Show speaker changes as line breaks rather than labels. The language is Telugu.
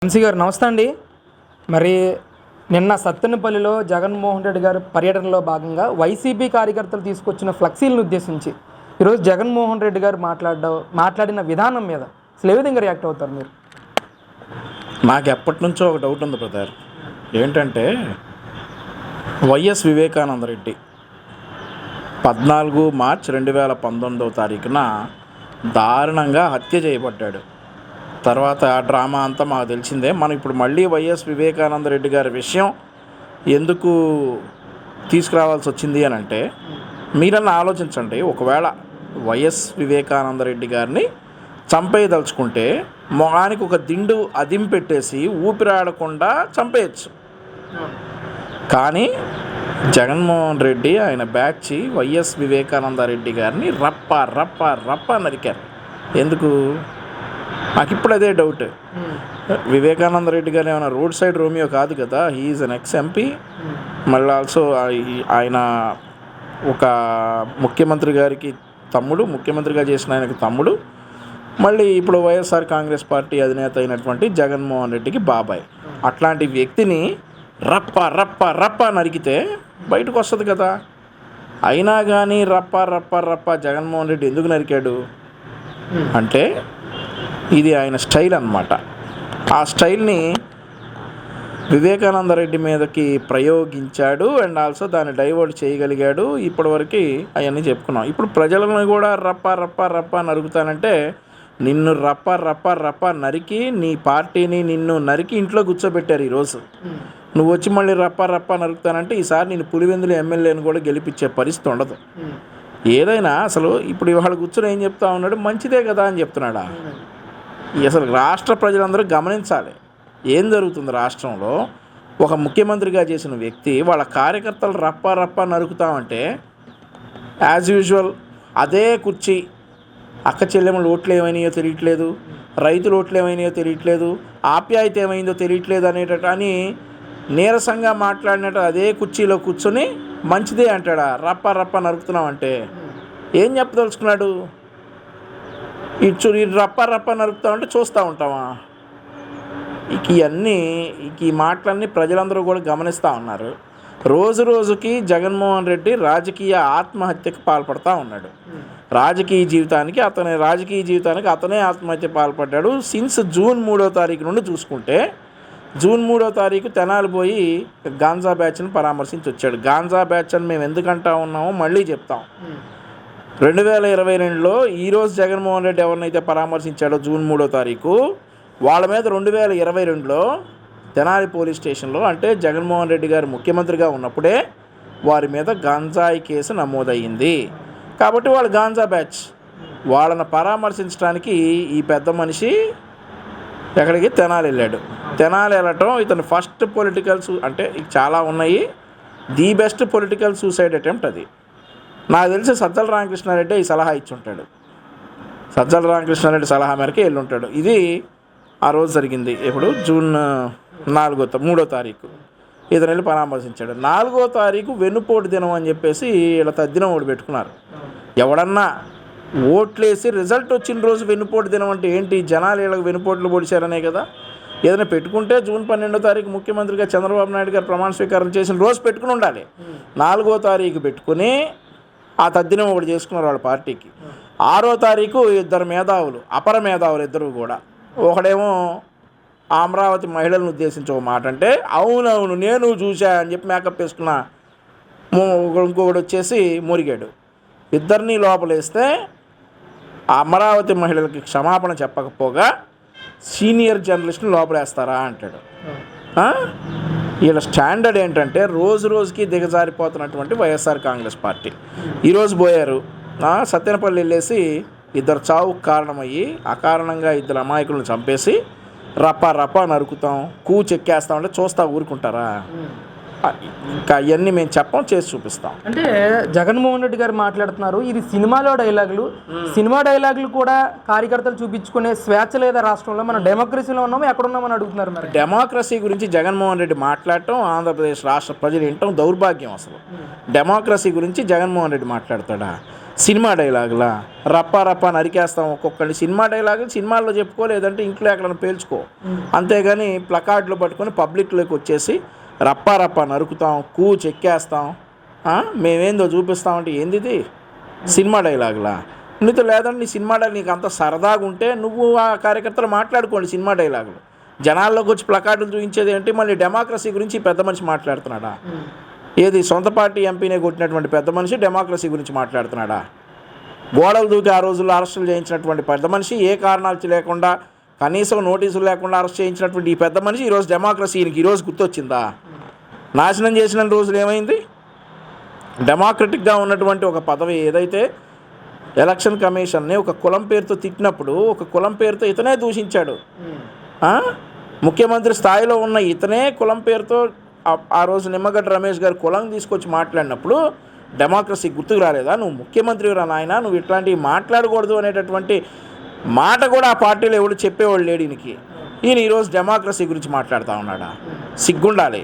వంశీ గారు నమస్తే అండి. మరి నిన్న సత్తెనపల్లిలో జగన్మోహన్ రెడ్డి గారి పర్యటనలో భాగంగా వైసీపీ కార్యకర్తలు తీసుకొచ్చిన ఫ్లెక్సీలను ఉద్దేశించి ఈరోజు జగన్మోహన్ రెడ్డి గారు మాట్లాడిన విధానం మీద అసలు ఏ విధంగా రియాక్ట్ అవుతారు మీరు?
నాకు ఎప్పటి నుంచో ఒక డౌట్ ఉంది బ్రదర్. ఏంటంటే వైఎస్ వివేకానంద రెడ్డి 14 మార్చి 2019 దారుణంగా హత్య చేయబడ్డాడు. తర్వాత ఆ డ్రామా అంతా మాకు తెలిసిందే. మనం ఇప్పుడు మళ్ళీ వైఎస్ వివేకానంద రెడ్డి గారి విషయం ఎందుకు తీసుకురావాల్సి వచ్చింది అని అంటే, మీరన్నా ఆలోచించండి. ఒకవేళ వైఎస్ వివేకానంద రెడ్డి గారిని చంపేయదలుచుకుంటే మొగానికి ఒక దిండు అదింపెట్టేసి ఊపిరాడకుండా చంపేయచ్చు. కానీ జగన్మోహన్ రెడ్డి ఆయన బ్యాచ్ వైఎస్ వివేకానంద రెడ్డి గారిని రప్ప రప్ప రప్ప నరికారు. ఎందుకు? నాకు ఇప్పుడు అదే డౌట్. వివేకానంద రెడ్డి గారు ఏమైనా రోడ్ సైడ్ రోమియో కాదు కదా. He's an ex MP. మళ్ళీ ఆల్సో ఆయన ఒక ముఖ్యమంత్రి గారికి తమ్ముడు, ముఖ్యమంత్రిగా చేసిన ఆయనకు తమ్ముడు, మళ్ళీ ఇప్పుడు వైఎస్ఆర్ కాంగ్రెస్ పార్టీ అధినేత అయినటువంటి జగన్మోహన్ రెడ్డికి బాబాయ్. అట్లాంటి వ్యక్తిని రప్ప రప్ప రప్ప నరికితే బయటకు వస్తుంది కదా. అయినా కానీ రప్ప రప్ప రప్ప జగన్మోహన్ రెడ్డి ఎందుకు నరికాడు అంటే ఇది ఆయన స్టైల్ అన్నమాట. ఆ స్టైల్ని వివేకానంద రెడ్డి మీదకి ప్రయోగించాడు అండ్ ఆల్సో దాన్ని డైవర్ట్ చేయగలిగాడు. ఇప్పటివరకు అవన్నీ చెప్పుకున్నాం. ఇప్పుడు ప్రజలను కూడా రప్ప రప్ప రప్ప నరుకుతానంటే నిన్ను రప్ప రప్ప రప్ప నరికి నీ పార్టీని నిన్ను నరికి ఇంట్లో కూర్చోబెట్టారు ఈరోజు. నువ్వు వచ్చి మళ్ళీ రప్ప రప్ప నరుకుతానంటే ఈసారి నేను పులివెందులు ఎమ్మెల్యేని కూడా గెలిపించే పరిస్థితి ఉండదు. ఏదైనా అసలు ఇప్పుడు ఇవాళ కూర్చొని ఏం చెప్తా ఉన్నాడు, మంచిదే కదా అని చెప్తున్నాడా? అసలు రాష్ట్ర ప్రజలందరూ గమనించాలి ఏం జరుగుతుంది రాష్ట్రంలో. ఒక ముఖ్యమంత్రిగా చేసిన వ్యక్తి వాళ్ళ కార్యకర్తలు రప్ప రప్ప నరుకుతామంటే యాజ్ యూజువల్ అదే కుర్చీ అక్క చెల్లెమ్మల ఓట్లు ఏమైనాయో తెలియట్లేదు, రైతుల ఓట్లు ఏమైనాయో తెలియట్లేదు, ఆప్యాయత ఏమైందో తెలియట్లేదు అనేటట్టు అని నీరసంగా మాట్లాడినట్టు అదే కుర్చీలో కూర్చొని మంచిదే అంటాడా? రప్ప రప్ప నరుకుతున్నామంటే ఏం చెప్పదలుచుకున్నాడు? ఈ రప్ప రప్ప నరుకుతామంటే చూస్తూ ఉంటామా? ఈ మాటలన్నీ ప్రజలందరూ కూడా గమనిస్తూ ఉన్నారు. రోజు రోజుకి జగన్మోహన్ రెడ్డి రాజకీయ ఆత్మహత్యకు పాల్పడుతూ ఉన్నాడు. రాజకీయ జీవితానికి అతనే ఆత్మహత్య పాల్పడ్డాడు. సిన్స్ జూన్ 3 నుండి చూసుకుంటే జూన్ 3 తెనాలి పోయి గాంజా బ్యాచ్ని పరామర్శించి వచ్చాడు. గాంజా బ్యాచ్ అని మేము ఎందుకంటా ఉన్నామో మళ్ళీ చెప్తాం. 2022లో ఈరోజు జగన్మోహన్ రెడ్డి ఎవరినైతే పరామర్శించాడో జూన్ 3 వాళ్ళ మీద 2022లో తెనాలి పోలీస్ స్టేషన్లో, అంటే జగన్మోహన్ రెడ్డి గారు ముఖ్యమంత్రిగా ఉన్నప్పుడే వారి మీద గాంజాయి కేసు నమోదయ్యింది. కాబట్టి వాళ్ళు గాంజా బ్యాచ్. వాళ్ళని పరామర్శించడానికి ఈ పెద్ద మనిషి ఎక్కడికి తెనాలి వెళ్ళాడు. తెనాలి వెళ్ళటం ఇతను ఫస్ట్ అంటే చాలా ఉన్నాయి, the best political suicide attempt అది. నాకు తెలిసి సజ్జల రామకృష్ణారెడ్డి ఈ సలహా ఇచ్చి ఉంటాడు. సజ్జల రామకృష్ణారెడ్డి సలహా మేరకు వెళ్ళి ఉంటాడు. ఇది ఆ రోజు జరిగింది. ఇప్పుడు జూన్ 3 ఇతను వెళ్ళి పరామర్శించాడు. 4 వెన్నుపోటు దినం అని చెప్పేసి ఇలా తద్దినం ఒకటి పెట్టుకున్నారు. ఎవడన్నా ఓట్లేసి రిజల్ట్ వచ్చిన రోజు వెన్నుపోటు దినం అంటే ఏంటి? జనాలు వీళ్ళకి వెన్నుపోట్లు పొడిచారనే కదా. ఏదైనా పెట్టుకుంటే జూన్ 12 ముఖ్యమంత్రిగా చంద్రబాబు నాయుడు గారు ప్రమాణ స్వీకారం చేసిన రోజు పెట్టుకుని ఉండాలి. 4 పెట్టుకుని ఆ తద్దినం ఒకటి చేసుకున్నారు వాళ్ళ పార్టీకి. 6 ఇద్దరు మేధావులు, అపర మేధావులు ఇద్దరు కూడా, ఒకడేమో అమరావతి మహిళలను ఉద్దేశించి ఒక మాట అంటే అవునవును నేను చూసా అని చెప్పి మేకప్ వేసుకున్న ఇంకొకడు వచ్చేసి మురిగాడు. ఇద్దరిని లోపలేస్తే అమరావతి మహిళలకి క్షమాపణ చెప్పకపోగా సీనియర్ జర్నలిస్ట్ని లోపలేస్తారా అంటాడు. వీళ్ళ స్టాండర్డ్ ఏంటంటే రోజు రోజుకి దిగజారిపోతున్నటువంటి వైఎస్ఆర్ కాంగ్రెస్ పార్టీ. ఈరోజు పోయారు సత్తెనపల్లి వెళ్ళేసి ఇద్దరు చావుకు కారణమయ్యి అకారణంగా 2 అమాయకులను చంపేసి రప్ప రప్ప నరుకుతాం, చెక్కేస్తామంటే చూస్తా ఊరుకుంటారా? ఇంకా అవన్నీ మేము చెప్పం, చేసి చూపిస్తాం.
అంటే జగన్మోహన్ రెడ్డి గారు మాట్లాడుతున్నారు, ఇది సినిమాలో డైలాగులు. సినిమా డైలాగులు కూడా కార్యకర్తలు చూపించుకునే స్వేచ్ఛ లేదా రాష్ట్రంలో? మనం డెమోక్రసీలో ఉన్నామో ఎక్కడున్నామని అడుగుతున్నారు. మరి
డెమోక్రసీ గురించి జగన్మోహన్ రెడ్డి మాట్లాడటం ఆంధ్రప్రదేశ్ రాష్ట్ర ప్రజలు వినటం దౌర్భాగ్యం. అసలు డెమోక్రసీ గురించి జగన్మోహన్ రెడ్డి మాట్లాడతాడా? సినిమా డైలాగులా రప్పా రప్పా నరికేస్తాం ఒక్కొక్కరిని. సినిమా డైలాగులు సినిమాల్లో చెప్పుకో, లేదంటే ఇంట్లో ఎక్కడైనా పేల్చుకో. అంతేగాని ప్లకార్డులు పట్టుకొని పబ్లిక్లోకి వచ్చేసి రప్పా రప్పా నరుకుతాం, చెక్కేస్తాం, మేమేందో చూపిస్తామంటే ఏంది ఇది? సినిమా డైలాగులా? నీతో లేదంటే నీ సినిమా డైలాగ్ నీకు అంత సరదాగా ఉంటే నువ్వు ఆ కార్యకర్తలు మాట్లాడుకోండి సినిమా డైలాగులు. జనాల్లోకి వచ్చి ప్లకార్డులు చూపించేది ఏంటి? మళ్ళీ డెమోక్రసీ గురించి పెద్ద మనిషి మాట్లాడుతున్నాడా? ఏది సొంత పార్టీ ఎంపీనే కొట్టినటువంటి పెద్ద మనిషి డెమోక్రసీ గురించి మాట్లాడుతున్నాడా? గోడలు దూకి ఆ రోజుల్లో అరెస్టులు చేయించినటువంటి పెద్ద మనిషి, ఏ కారణాలు లేకుండా కనీసం నోటీసులు లేకుండా అరెస్ట్ చేయించినటువంటి ఈ పెద్ద మనిషి ఈరోజు డెమోక్రసీకి ఈరోజు గుర్తొచ్చిందా? నాశనం చేసిన రోజులు ఏమైంది? డెమోక్రటిక్గా ఉన్నటువంటి ఒక పదవి ఏదైతే ఎలక్షన్ కమిషన్ని ఒక కులం పేరుతో తిట్టినప్పుడు ఒక కులం పేరుతో ఇతనే దూషించాడు. ముఖ్యమంత్రి స్థాయిలో ఉన్న ఇతనే కులం పేరుతో ఆ రోజు నిమ్మగడ్డ రమేష్ గారు కులం తీసుకొచ్చి మాట్లాడినప్పుడు డెమోక్రసీ గుర్తుకు రాలేదా? నువ్వు ముఖ్యమంత్రి రా నాయన, నువ్వు ఇట్లాంటివి మాట్లాడకూడదు అనేటటువంటి మాట కూడా ఆ పార్టీలో ఎవడు చెప్పేవాళ్ళు లేడు ఈయనకి. ఈయన ఈరోజు డెమోక్రసీ గురించి మాట్లాడుతూ ఉన్నాడా? సిగ్గుండాలి.